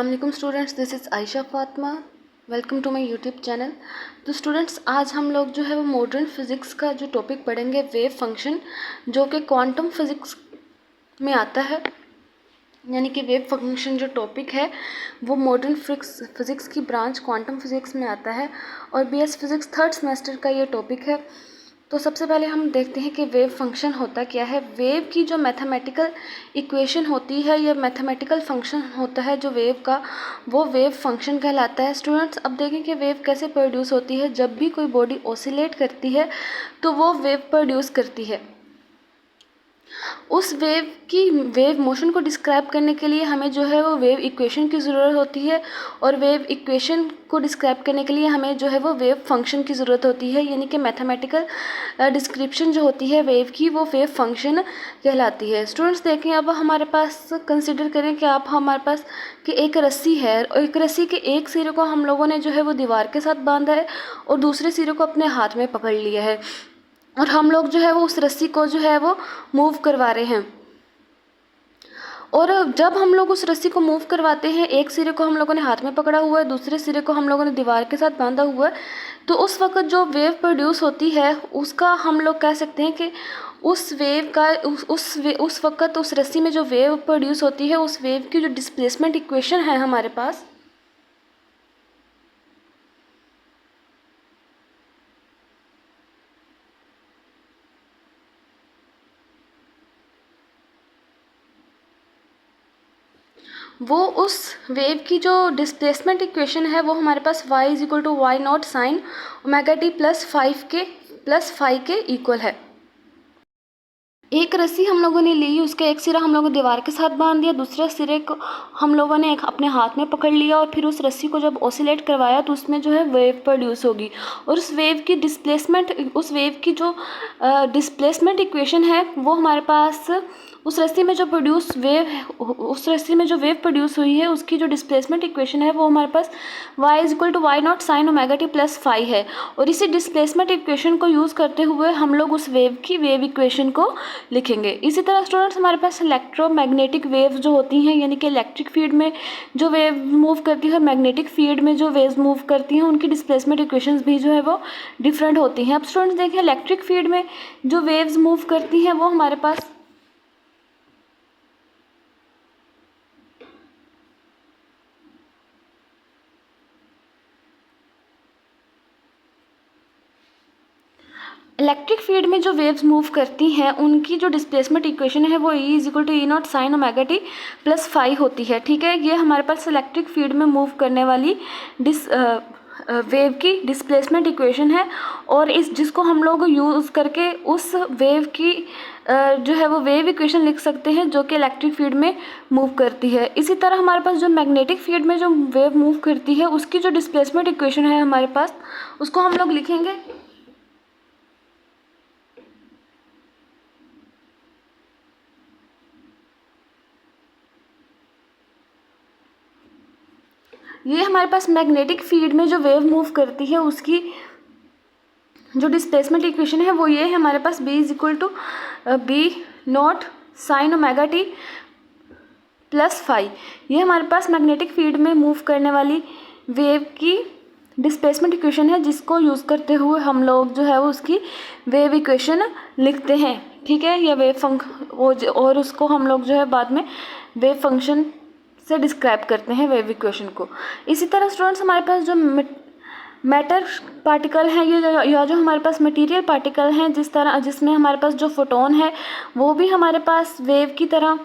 अस्सलाम students, this is Ayesha Fatima. Welcome to my YouTube channel. तो students, आज हम लोग जो है वो मॉडर्न फिज़िक्स का जो टॉपिक पढ़ेंगे, वेव फंक्शन, जो कि क्वांटम फिज़िक्स में आता है। यानी कि वेव फंक्शन जो टॉपिक है वो मॉडर्न फिज़िक्स की ब्रांच क्वांटम फिज़िक्स में आता है और बीएस फिज़िक्स थर्ड सेमेस्टर का ये टॉपिक है। तो सबसे पहले हम देखते हैं कि वेव फंक्शन होता क्या है। वेव की जो मैथमेटिकल इक्वेशन होती है या मैथमेटिकल फंक्शन होता है जो वेव का, वो वेव फंक्शन कहलाता है। स्टूडेंट्स, अब देखें कि वेव कैसे प्रोड्यूस होती है। जब भी कोई बॉडी ऑसिलेट करती है तो वो वेव प्रोड्यूस करती है। उस वेव मोशन को डिस्क्राइब करने के लिए हमें जो है वो वेव इक्वेशन की ज़रूरत होती है और वेव इक्वेशन को डिस्क्राइब करने के लिए हमें जो है वो वेव फंक्शन की ज़रूरत होती है। यानी कि मैथमेटिकल डिस्क्रिप्शन जो होती है वेव की, वो वेव फंक्शन कहलाती है। स्टूडेंट्स देखें, अब हमारे पास कंसिडर करें कि आप हमारे पास कि एक रस्सी है और एक रस्सी के एक सिरे को हम लोगों ने जो है वो दीवार के साथ बांधा है और दूसरे सिरे को अपने हाथ में पकड़ लिया है और हम लोग जो है वो उस रस्सी को जो है वो मूव करवा रहे हैं। और जब हम लोग उस रस्सी को मूव करवाते हैं, एक सिरे को हम लोगों ने हाथ में पकड़ा हुआ है, दूसरे सिरे को हम लोगों ने दीवार के साथ बांधा हुआ है, तो उस वक़्त जो वेव प्रोड्यूस होती है उसका हम लोग कह सकते हैं कि उस वेव का उस वक़्त उस रस्सी में जो वेव प्रोड्यूस होती है, उस वेव की जो डिस्प्लेसमेंट इक्वेशन है हमारे पास, वो उस वेव की जो डिस्प्लेसमेंट इक्वेशन है वो हमारे पास y is equal to y0 sine omega T plus 5 के इक्वल है। एक रस्सी हम लोगों ने ली, उसका एक सिरा हम लोगों ने दीवार के साथ बांध दिया, दूसरे सिरे को हम लोगों ने अपने हाथ में पकड़ लिया और फिर उस रस्सी को जब ऑसिलेट करवाया तो उसमें जो है वेव प्रोड्यूस होगी और उस वेव की जो डिस्प्लेसमेंट इक्वेशन है वो हमारे पास उस रस्सी में जो वेव प्रोड्यूस हुई है उसकी जो डिस्प्लेसमेंट इक्वेशन है वो हमारे पास y is equal to y0 sine omega T plus 5 है। और इसी डिस्प्लेसमेंट इक्वेशन को यूज़ करते हुए हम लोग उस वेव इक्वेशन को लिखेंगे। इसी तरह स्टूडेंट्स, हमारे पास इलेक्ट्रोमैग्नेटिक वेव जो होती हैं, यानी कि इलेक्ट्रिक फील्ड में जो वेव मूव करती है और मैग्नेटिक फील्ड में जो वेव्स मूव करती हैं, उनकी डिस्प्लेसमेंट इक्वेशंस भी जो है वो डिफरेंट होती हैं। अब स्टूडेंट्स देखें, इलेक्ट्रिक फील्ड में जो वेव्स मूव करती हैं वो हमारे पास इलेक्ट्रिक फील्ड में जो वेव्स मूव करती हैं उनकी जो डिस्प्लेसमेंट इक्वेशन है वो E is equal to E0 sine omega T plus 5 होती है। ठीक है, ये हमारे पास इलेक्ट्रिक फील्ड में मूव करने वाली वेव की डिस्प्लेसमेंट इक्वेशन है और जिसको हम लोग यूज़ करके उस वेव की जो है वो वेव इक्वेशन लिख सकते हैं जो कि इलेक्ट्रिक फील्ड में मूव करती है। इसी तरह हमारे पास जो मैग्नेटिक फील्ड में जो वेव मूव करती है उसकी जो डिस्प्लेसमेंट इक्वेशन है हमारे पास, उसको हम लोग लिखेंगे ये हमारे पास मैग्नेटिक फील्ड में जो वेव मूव करती है उसकी जो डिस्प्लेसमेंट इक्वेशन है वो ये है हमारे पास B is equal to B0 sine omega T plus 5। ये हमारे पास मैग्नेटिक फील्ड में मूव करने वाली वेव की डिस्प्लेसमेंट इक्वेशन है जिसको यूज़ करते हुए हम लोग जो है वो उसकी वेव इक्वेशन लिखते हैं। ठीक है, या और उसको हम लोग जो है बाद में वेव फंक्शन से डिस्क्राइब करते हैं वेव इक्वेशन को। इसी तरह स्टूडेंट्स, हमारे पास जो मैटर पार्टिकल हैं या जो हमारे पास मटेरियल पार्टिकल हैं, जिसमें हमारे पास जो फोटोन है वो भी हमारे पास वेव की तरह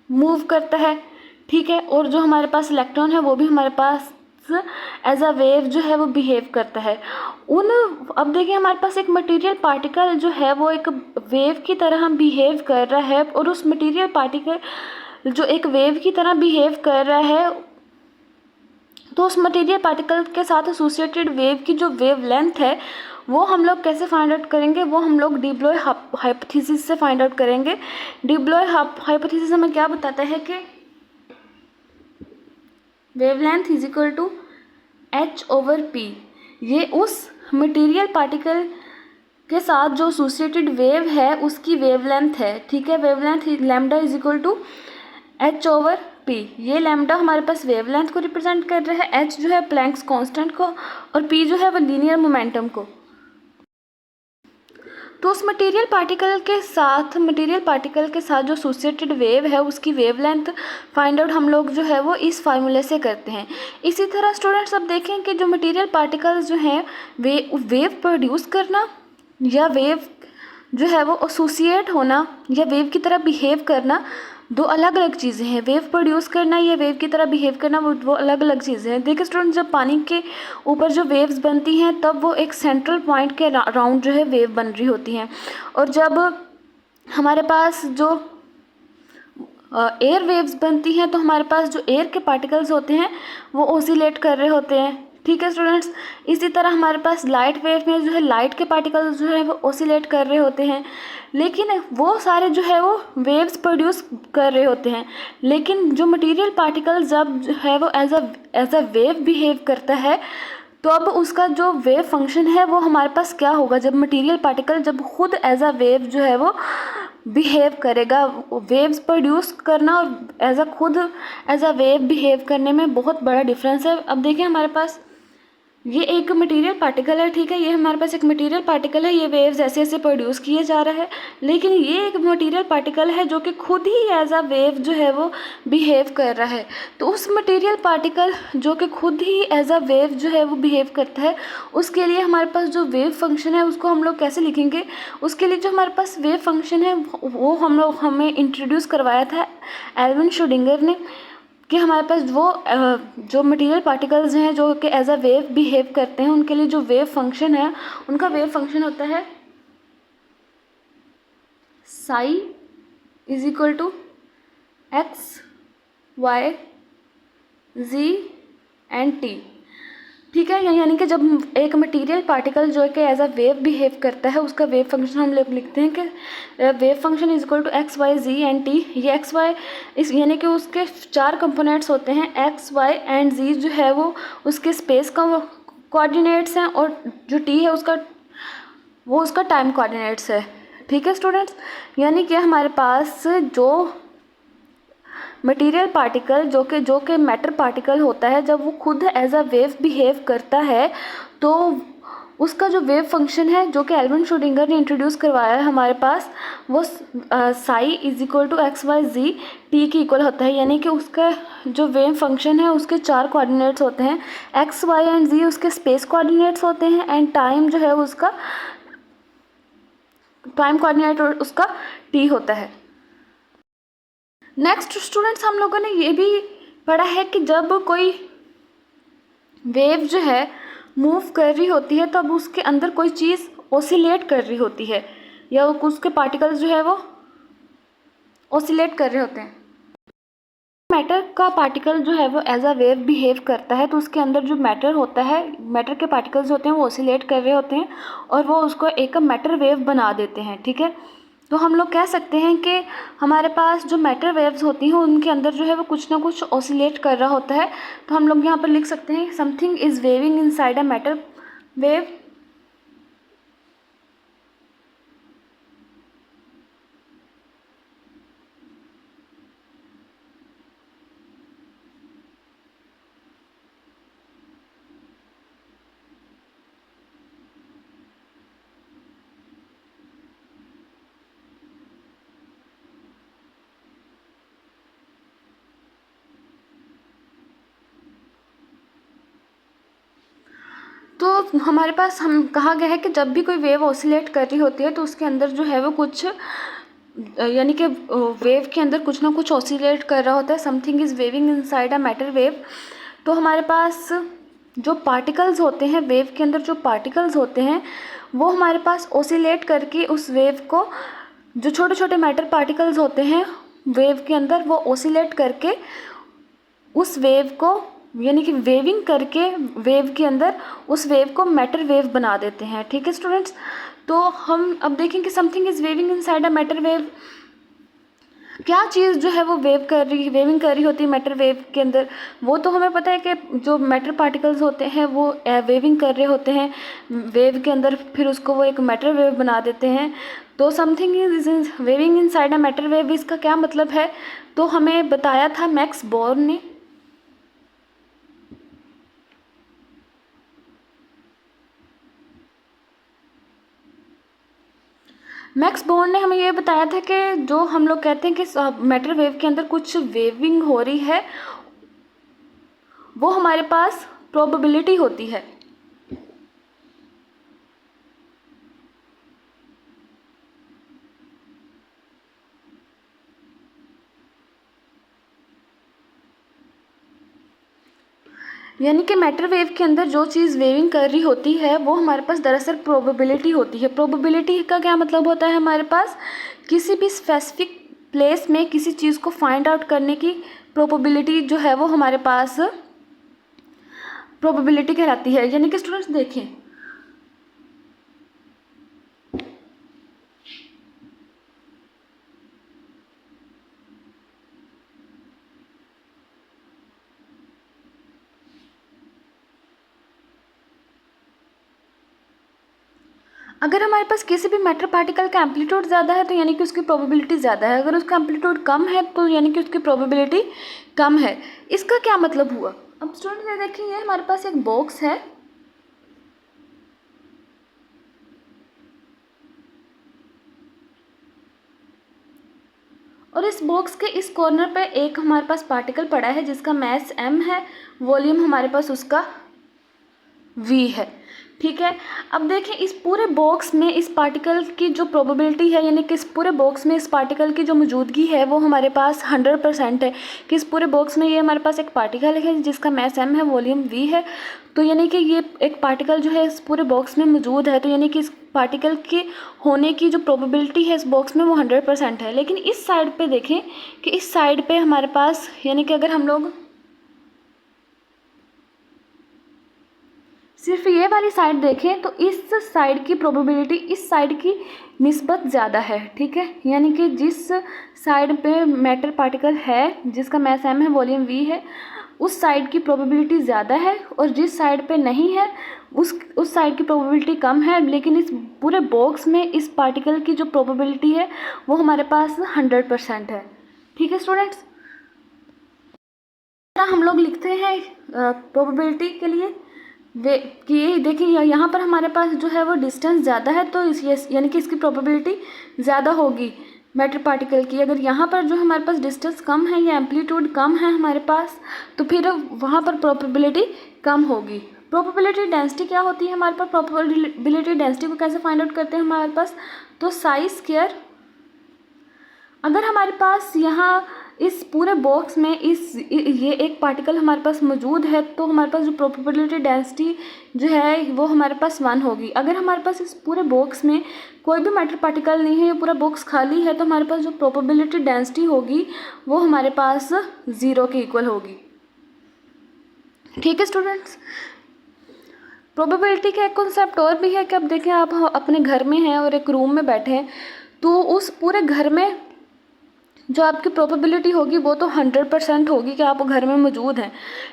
मूव करता है। ठीक है, और जो हमारे पास इलेक्ट्रॉन है वो भी हमारे पास एज अ वेव जो है वो बिहेव करता है। अब देखिए, हमारे पास एक मटेरियल पार्टिकल जो है वो एक वेव की तरह बिहेव कर रहा है और उस मटेरियल पार्टिकल जो एक वेव की तरह बिहेव कर रहा है, तो उस मटेरियल पार्टिकल के साथ एसोसिएटेड वेव की जो वेव लेंथ है वो हम लोग कैसे फाइंड आउट करेंगे, वो हम लोग डी ब्रोई हाइपोथेसिस से फाइंड आउट करेंगे। डी ब्रोई हाइपोथेसिस हमें क्या बताता है कि wavelength is equal to h/p। ये उस मटेरियल पार्टिकल के साथ जो एसोसिएटेड वेव है उसकी वेवलेंथ है। ठीक है, wavelength lambda is equal to h/p। ये लैम्डा हमारे पास वेवलेंथ को रिप्रेजेंट कर रहा है, h जो है प्लैंक्स कांस्टेंट को, और p जो है वो लीनियर मोमेंटम को। तो उस मटेरियल पार्टिकल के साथ जो एसोसिएटेड वेव है उसकी वेवलेंथ फाइंड आउट हम लोग जो है वो इस फार्मूले से करते हैं। इसी तरह स्टूडेंट्स अब देखें कि जो मटेरियल पार्टिकल्स जो हैं वेव प्रोड्यूस करना या वेव जो है वो एसोसिएट होना या वेव की तरह बिहेव करना दो अलग अलग चीज़ें हैं। वेव प्रोड्यूस करना या वेव की तरह बिहेव करना वो अलग अलग चीज़ें हैं। देखिए स्टूडेंट, जब पानी के ऊपर जो वेव्स बनती हैं तब वो एक सेंट्रल पॉइंट के राउंड जो है वेव बन रही होती हैं, और जब हमारे पास जो एयर वेव्स बनती हैं तो हमारे पास जो एयर के पार्टिकल्स होते हैं वो ओसिलेट कर रहे होते हैं। ठीक है स्टूडेंट्स, इसी तरह हमारे पास लाइट वेव में जो है लाइट के पार्टिकल्स जो है वो ओसिलेट कर रहे होते हैं, लेकिन वो सारे जो है वो वेव्स प्रोड्यूस कर रहे होते हैं। लेकिन जो मटेरियल पार्टिकल जब जो है वो एज अ वेव बिहेव करता है तो अब उसका जो वेव फंक्शन है वो हमारे पास क्या होगा। जब मटेरियल पार्टिकल जब खुद एज अ वेव जो है वो बिहेव करेगा, वेव्स प्रोड्यूस करना और खुद एज अ वेव बिहेव करने में बहुत बड़ा डिफरेंस है। अब देखिए हमारे पास ये एक मटेरियल पार्टिकल है, ठीक है, ये हमारे पास एक मटेरियल पार्टिकल है, ये वेव्स ऐसे ऐसे प्रोड्यूस किए जा रहा है, लेकिन ये एक मटेरियल पार्टिकल है जो कि खुद ही एज अ वेव जो है वो बिहेव कर रहा है। तो उस मटेरियल पार्टिकल जो कि खुद ही एज अ वेव जो है वो बिहेव करता है, उसके लिए हमारे पास जो वेव फंक्शन है उसको हम लोग कैसे लिखेंगे। उसके लिए जो हमारे पास वेव फंक्शन है वो हमें इंट्रोड्यूस करवाया था एल्विन श्रोडिंगर ने, कि हमारे पास वो जो मटेरियल पार्टिकल्स हैं जो कि एज अ वेव बिहेव करते हैं उनके लिए जो वेव फंक्शन है उनका वेव फंक्शन होता है psi is equal to X Y Z and T. ठीक है, यानी कि जब एक मटेरियल पार्टिकल जो है कि एज अ वेव बिहेव करता है उसका वेव फंक्शन हम लोग लिखते हैं कि wave function is equal to X Y Z and T. ये एक्स वाई इस यानी कि उसके 4 कंपोनेंट्स होते हैं, एक्स वाई एंड जी जो है वो उसके स्पेस का कोऑर्डिनेट्स हैं, और जो टी है उसका टाइम कोऑर्डिनेट्स है। ठीक है स्टूडेंट्स, यानी कि हमारे पास जो मटेरियल पार्टिकल जो कि मैटर पार्टिकल होता है, जब वो खुद एज अ वेव बिहेव करता है तो उसका जो वेव फंक्शन है जो कि एल्विन श्रोडिंगर ने इंट्रोड्यूस करवाया है हमारे पास, वो psi is equal to X Y Z T के इक्वल होता है। यानी कि उसका जो वेव फंक्शन है उसके 4 कोऑर्डिनेट्स होते हैं, एक्स वाई एंड जी उसके स्पेस कोऑर्डिनेट्स होते हैं, एंड टाइम जो है उसका टाइम कोऑर्डिनेट उसका टी होता है। नेक्स्ट स्टूडेंट्स, हम लोगों ने ये भी पढ़ा है कि जब कोई वेव जो है मूव कर रही होती है तब उसके अंदर कोई चीज़ ओसिलेट कर रही होती है या उसके पार्टिकल्स जो है वो ओसिलेट कर रहे होते हैं। मैटर का पार्टिकल जो है वो एज अ वेव बिहेव करता है तो उसके अंदर जो मैटर होता है, मैटर के पार्टिकल्स होते हैं वो ओसिलेट कर रहे होते हैं और वो उसको एक मैटर वेव बना देते हैं। ठीक है, तो हम लोग कह सकते हैं कि हमारे पास जो मैटर वेव्स होती हैं उनके अंदर जो है वो कुछ ना कुछ ओसिलेट कर रहा होता है। तो हम लोग यहाँ पर लिख सकते हैं something is waving inside a matter wave. तो हमारे पास हम कहा गया है कि जब भी कोई वेव ऑसिलेट कर रही होती है तो उसके अंदर जो है वो कुछ यानी कि वेव के अंदर कुछ ना कुछ ऑसिलेट कर रहा होता है। Something is waving inside a matter wave. तो हमारे पास जो पार्टिकल्स होते हैं, वेव के अंदर जो पार्टिकल्स होते हैं वो हमारे पास ऑसिलेट करके उस वेव को, जो छोटे छोटे मैटर पार्टिकल्स होते हैं वेव के अंदर, वो ऑसिलेट करके उस वेव को यानी कि वेविंग करके वेव के अंदर उस वेव को मैटर वेव बना देते हैं। ठीक है स्टूडेंट्स, तो हम अब देखेंगे something is waving inside a matter wave. क्या चीज़ जो है वो वेविंग कर रही होती है मैटर वेव के अंदर, वो तो हमें पता है कि जो मैटर पार्टिकल्स होते हैं वो वेविंग कर रहे होते हैं वेव के अंदर, फिर उसको वो एक मैटर वेव बना देते हैं। तो something is waving inside a matter wave, इसका क्या मतलब है। तो हमें बताया था मैक्स बोर्न ने। मैक्स बोर्न ने हमें ये बताया था कि जो हम लोग कहते हैं कि मैटर वेव के अंदर कुछ वेविंग हो रही है, वो हमारे पास प्रोबेबिलिटी होती है। यानी कि मैटर वेव के अंदर जो चीज़ वेविंग कर रही होती है वो हमारे पास दरअसल प्रोबेबिलिटी होती है। प्रोबेबिलिटी का क्या मतलब होता है, हमारे पास किसी भी स्पेसिफिक प्लेस में किसी चीज़ को फाइंड आउट करने की प्रोबेबिलिटी जो है वो हमारे पास प्रोबेबिलिटी कहलाती है। यानी कि स्टूडेंट्स देखें, अगर हमारे पास किसी भी मैटर पार्टिकल का एम्पलीट्यूड ज़्यादा है तो यानी कि उसकी प्रोबेबिलिटी ज़्यादा है, अगर उसका एम्पलीट्यूड कम है तो यानी कि उसकी प्रोबेबिलिटी कम है। इसका क्या मतलब हुआ? अब स्टूडेंट ये देखिए, ये हमारे पास एक बॉक्स है, और इस बॉक्स के इस कॉर्नर पे एक हमारे पास पार्टिकल पड़ा है जिसका मास m है, वॉल्यूम हमारे पास उसका v है। ठीक है, अब देखें इस पूरे बॉक्स में इस पार्टिकल की जो प्रोबेबिलिटी है, यानी कि इस पूरे बॉक्स में इस पार्टिकल की जो मौजूदगी है वो हमारे पास 100% है कि इस पूरे बॉक्स में ये हमारे पास एक पार्टिकल है जिसका मास m है, वॉल्यूम v है। तो यानी कि ये एक पार्टिकल जो है इस पूरे बॉक्स में मौजूद है, तो यानी कि इस पार्टिकल के होने की जो प्रोबेबिलिटी है इस बॉक्स में वो 100% है। लेकिन इस साइड पे देखें कि इस साइड पे हमारे पास, यानी कि अगर हम लोग सिर्फ ये वाली साइड देखें तो इस साइड की प्रोबेबिलिटी इस साइड की निस्बत ज़्यादा है। ठीक है, यानी कि जिस साइड पे मैटर पार्टिकल है जिसका मास m है, वॉल्यूम v है, उस साइड की प्रोबेबिलिटी ज़्यादा है, और जिस साइड पे नहीं है उस साइड की प्रोबेबिलिटी कम है। लेकिन इस पूरे बॉक्स में इस पार्टिकल की जो प्रोबेबिलिटी है वो हमारे पास 100% है। ठीक है स्टूडेंट्स, हम लोग लिखते हैं प्रोबेबिलिटी के लिए वे कि ये देखिए यहाँ पर हमारे पास जो है वो डिस्टेंस ज़्यादा है, तो यानी कि इसकी प्रोबेबिलिटी ज़्यादा होगी मैटर पार्टिकल की। अगर यहाँ पर जो हमारे पास डिस्टेंस कम है या एम्पलीट्यूड कम है हमारे पास, तो फिर वहाँ पर प्रोबेबिलिटी कम होगी। प्रोबेबिलिटी डेंसिटी क्या होती है हमारे पास? प्रोबेबिलिटी डेंसिटी को कैसे फाइंड आउट करते हैं हमारे पास? तो साई स्क्वायर, अगर हमारे पास यहाँ इस पूरे बॉक्स में ये एक पार्टिकल हमारे पास मौजूद है तो हमारे पास जो प्रोबेबिलिटी डेंसिटी जो है वो हमारे पास 1 होगी। अगर हमारे पास इस पूरे बॉक्स में कोई भी मैटर पार्टिकल नहीं है, ये पूरा बॉक्स खाली है, तो हमारे पास जो प्रोबेबिलिटी डेंसिटी होगी वो हमारे पास 0 के इक्वल होगी। ठीक है स्टूडेंट्स, प्रोबेबिलिटी का एक कॉन्सेप्ट और भी है कि अब देखें आप अपने घर में हैं और एक रूम में बैठे हैं, तो उस पूरे घर में जो आपकी प्रोबेबिलिटी होगी वो तो 100% होगी कि आप घर में मौजूद हैं,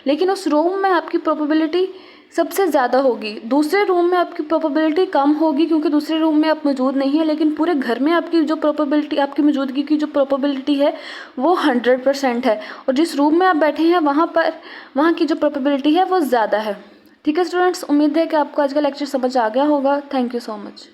लेकिन उस रूम में आपकी प्रोबेबिलिटी सबसे ज़्यादा होगी। दूसरे रूम में आपकी प्रोबेबिलिटी कम होगी क्योंकि दूसरे रूम में आप मौजूद नहीं है, लेकिन पूरे घर में आपकी जो प्रोबेबिलिटी, आपकी मौजूदगी की जो प्रोबेबिलिटी है वो 100% है, और जिस रूम में आप बैठे हैं वहाँ की जो प्रोबेबिलिटी है वो ज़्यादा है। ठीक है स्टूडेंट्स, उम्मीद है कि आपको आज का लेक्चर समझ आ गया होगा। Thank you so much.